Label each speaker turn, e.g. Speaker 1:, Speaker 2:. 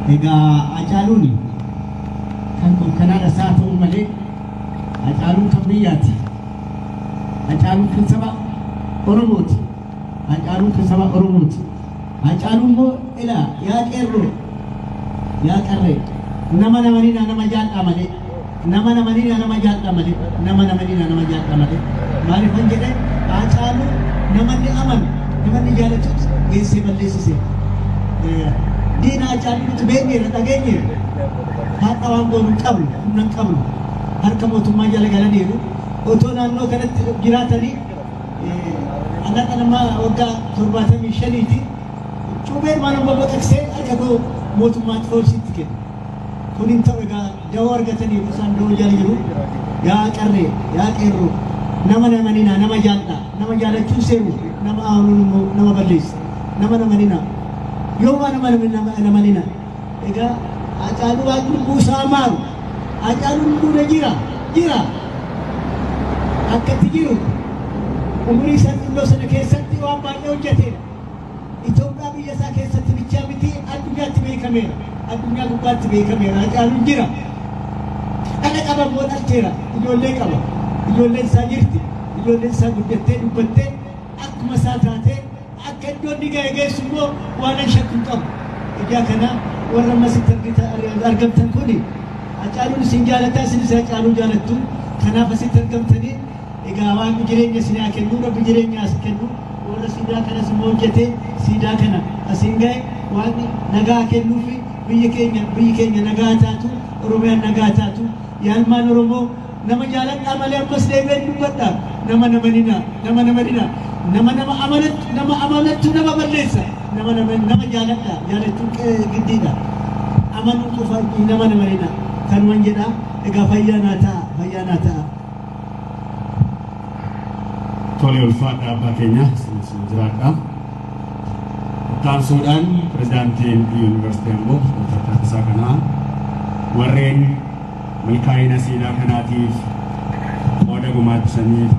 Speaker 1: Egaa Hacaaluun kan kanaadha isaa ta'u malee Hacaaluun kan biyyaati. Hacaaluun kan saba Oromooti. Hacaaluun kan saba Oromooti. Hacaaluun immoo ilaa yaa qeerroo yaa qarree nama namanina nama jaadhaa malee nama namanina nama jaadhaa malee nama namanina nama jaadhaa malee maaliif kan jedhe Hacaaluun namanni amanu namanni jaalatuus geessee balleessisee diina Hacaaluun itti beekneera dhageenyeera haadha waan goonuu qabnu humna qabnu harka mootummaa jala galaniiru otoo naannoo kanatti jiraatanii annaqa nama waggaa 75 cuubeen waan amma baqaqsee akka koo mootummaatti foolsitti kenna kun hin ta'u egaa dawoo argataniiru isaan dawoo jala jiru yaa qarree yaa qeerroo nama namanina nama jaalladha nama jaalachuu seeru nama aanuun immoo nama balleessa nama namanina yoo waan nama namanina egaa Hacaaluu waan buusaa maaru Hacaaluun duuna jira akkatti jiru umurii isaa xinnoo sana keessatti waan baay'ee hojjeteera. Itoophiyaa biyya isaa keessatti bichaa miti addunyaatti beekameera. Addunyaa gubbaatti beekameera. Hacaaluun jira. Dhala qaba moo dhalteera. Ijoollee qaba. Ijoolleen isaa jirti. Ijoolleen isaa guddattee dubbattee akkuma isaa taatee akka iddoon ni ga'e geessu immoo waan shakku hin qabu. Egaa kana warra amasitti argamtan kuni Hacaaluun isin jaalataa isinis Hacaaluu jaalattu. Kanaaf asitti argamtanii egaa waan jireenya isinii kennu rabbi jireenya as kennu warra siidaa kanas immoo hojjetee siidaa kana asiin ga'e waan nagaa kennuufi biyyi keenya nagaa taatu Oromiyaan nagaa taatu yaalmaan Oromoo nama jaaladhaa malee ammas deebi'een dubbadha nama namanina nama amanattu nama balleessa nama jaaladhaa jaalattuu giddiidha amanuu qofa nama namanina kanuman jedha egaa fayyaa naa ta'a.
Speaker 2: Tole ulfaadha abbaa keenya sin jiraadha. Taansuudhaan pirezidaantiin yuunivarsiitii Amboo Dr. Taaddasaa Kanaa warreen milkaa'ina siidaa kanaatiif qooda gumaachisaniif